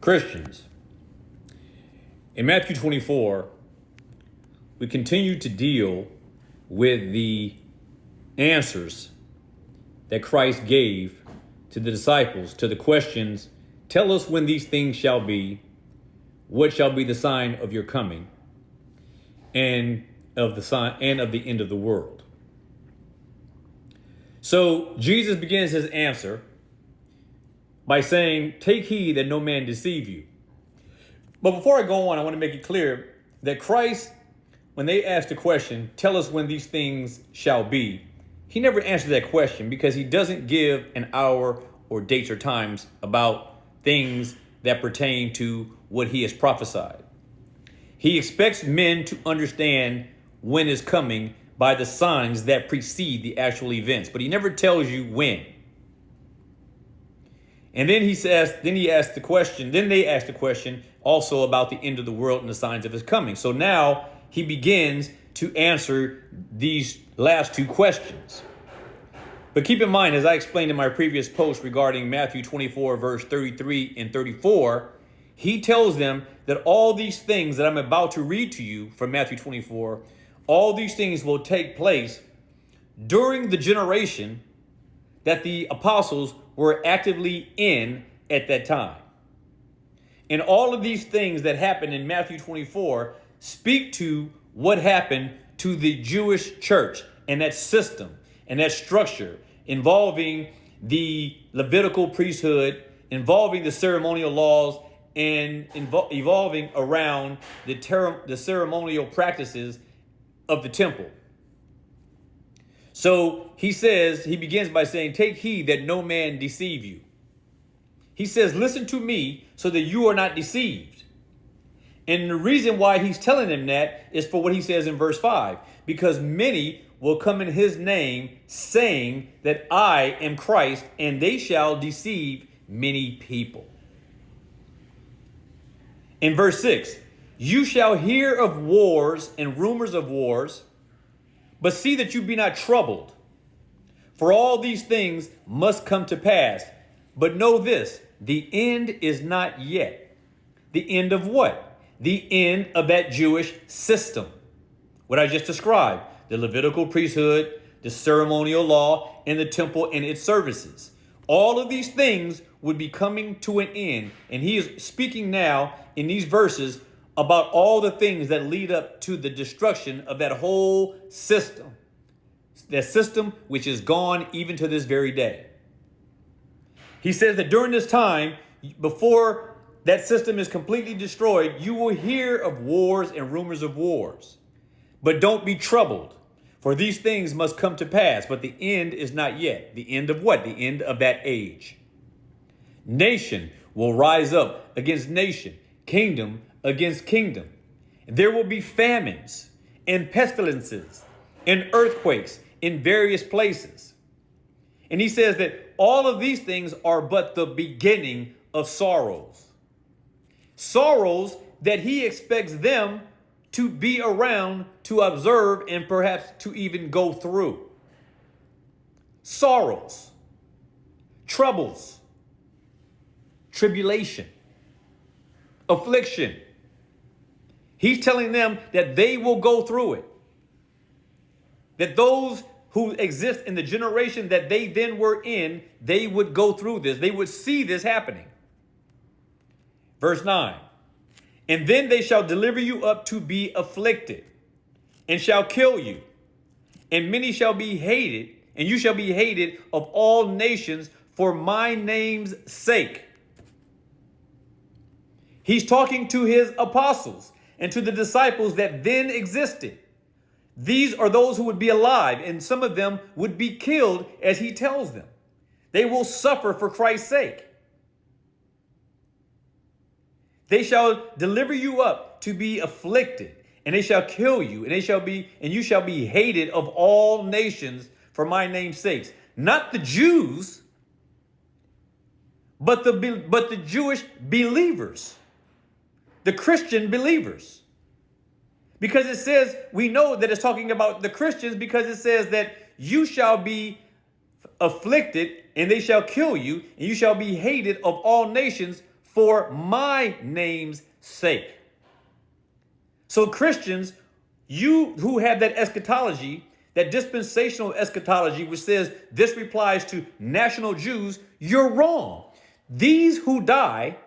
Christians. In Matthew 24, we continue to deal with the answers that Christ gave to the disciples to the questions, tell us when these things shall be, what shall be the sign of your coming, and of the sign and of the end of the world. So Jesus begins his answer by saying, take heed that no man deceive you. But before I go on, I want to make it clear that Christ, when they asked the question, tell us when these things shall be, he never answered that question because he doesn't give an hour or dates or times about things that pertain to what he has prophesied. He expects men to understand when is coming by the signs that precede the actual events, but he never tells you when. And then they asked the question also about the end of the world and the signs of his coming. So now he begins to answer these last two questions. But keep in mind, as I explained in my previous post regarding Matthew 24, verse 33 and 34, he tells them that all these things that I'm about to read to you from Matthew 24, all these things will take place during the generation that the apostles were actively in at that time. And all of these things that happen in Matthew 24 speak to what happened to the Jewish church and that system and that structure involving the Levitical priesthood, involving the ceremonial laws, and evolving around the ceremonial practices of the temple. So he begins by saying, take heed that no man deceive you. He says, listen to me so that you are not deceived. And the reason why he's telling them that is for what he says in verse 5, because many will come in his name saying that I am Christ, and they shall deceive many people. In verse 6, you shall hear of wars and rumors of wars, but see that you be not troubled. For all these things must come to pass. But know this, the end is not yet. The end of what? The end of that Jewish system. What I just described, the Levitical priesthood, the ceremonial law, and the temple and its services. All of these things would be coming to an end. And he is speaking now in these verses about all the things that lead up to the destruction of that whole system. That system which is gone even to this very day. He says that during this time, before that system is completely destroyed, you will hear of wars and rumors of wars. But don't be troubled, for these things must come to pass. But the end is not yet. The end of what? The end of that age. Nation will rise up against nation, kingdom against kingdom. There will be famines and pestilences and earthquakes in various places. And he says that all of these things are but the beginning of sorrows. Sorrows that he expects them to be around, to observe, and perhaps to even go through. Sorrows, troubles, tribulation, affliction. He's telling them that they will go through it. That those who exist in the generation that they then were in, they would go through this. They would see this happening. Verse 9. And then they shall deliver you up to be afflicted, and shall kill you. And many shall be hated, and you shall be hated of all nations for my name's sake. He's talking to his apostles and to the disciples that then existed. These are those who would be alive, and some of them would be killed as he tells them. They will suffer for Christ's sake. They shall deliver you up to be afflicted, and they shall kill you, and you shall be hated of all nations for my name's sake. Not the Jews, but the Jewish believers, the Christian believers. Because it says, we know that it's talking about the Christians because it says that you shall be afflicted and they shall kill you, and you shall be hated of all nations for my name's sake. So Christians, you who have that eschatology, that dispensational eschatology, which says this applies to national Jews, you're wrong. These who die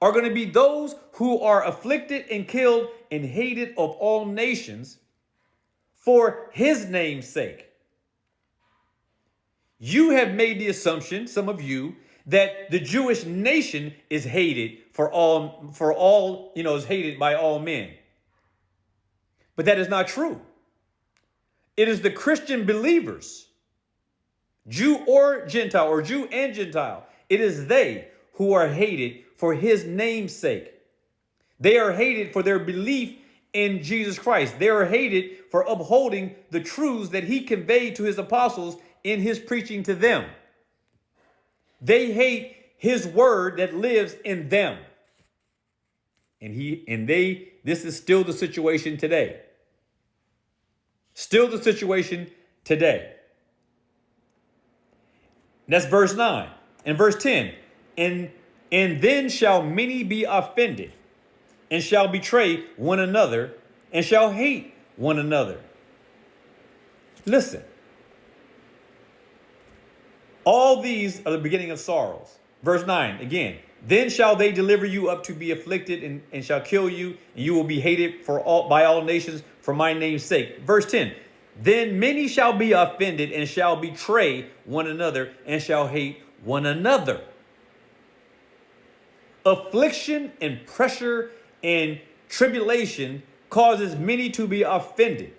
are going to be those who are afflicted and killed and hated of all nations for his name's sake. You have made the assumption, some of you, that the Jewish nation is hated is hated by all men. But that is not true. It is the Christian believers, Jew or Gentile, or Jew and Gentile. It is they who are hated for his name's sake. They are hated for their belief in Jesus Christ. They are hated for upholding the truths that he conveyed to his apostles in his preaching to them. They hate his word that lives in them. This is still the situation today. Still the situation today. That's verse 9. And verse 10. And then shall many be offended, and shall betray one another, and shall hate one another. Listen. All these are the beginning of sorrows. Verse 9, again. Then shall they deliver you up to be afflicted, and shall kill you, and you will be hated by all nations for my name's sake. Verse 10, then many shall be offended, and shall betray one another, and shall hate one another. Affliction and pressure and tribulation causes many to be offended,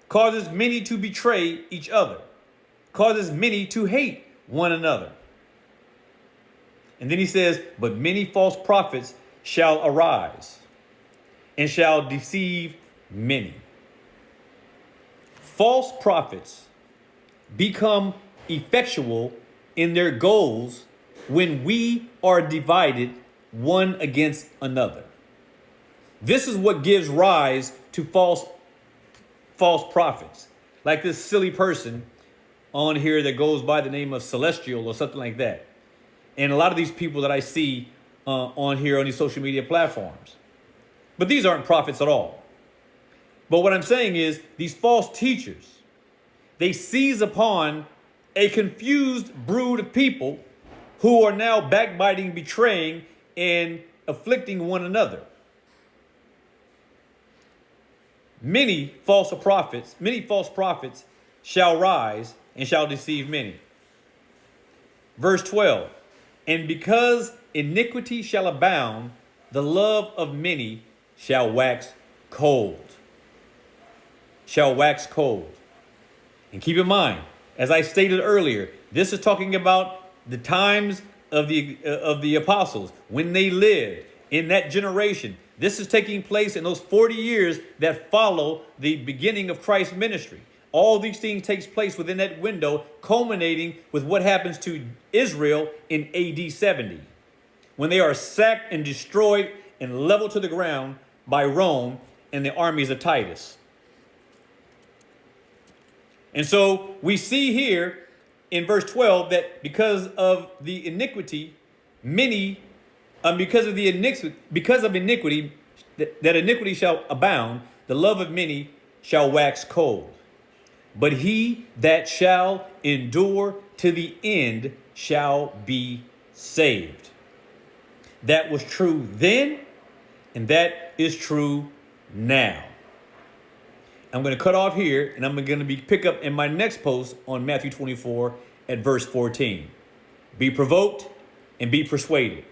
causes many to betray each other, causes many to hate one another. And then he says, but many false prophets shall arise and shall deceive many. False prophets become effectual in their goals when we are divided one against another. This is what gives rise to false prophets. Like this silly person on here that goes by the name of Celestial or something like that. And a lot of these people that I see on here on these social media platforms. But these aren't prophets at all. But what I'm saying is these false teachers, they seize upon a confused brood of people who are now backbiting, betraying, and afflicting one another. Many false prophets shall rise and shall deceive many. Verse 12, and because iniquity shall abound, the love of many shall wax cold. Shall wax cold. And keep in mind, as I stated earlier, this is talking about the times of the apostles, when they lived in that generation. This is taking place in those 40 years that follow the beginning of Christ's ministry. All these things takes place within that window, culminating with what happens to Israel in AD 70, when they are sacked and destroyed and leveled to the ground by Rome and the armies of Titus. And so we see here in verse 12 that because of iniquity, that iniquity shall abound, the love of many shall wax cold. But he that shall endure to the end shall be saved. That was true then, and that is true now. I'm going to cut off here, and I'm going to pick up in my next post on Matthew 24 at verse 14. Be provoked and be persuaded.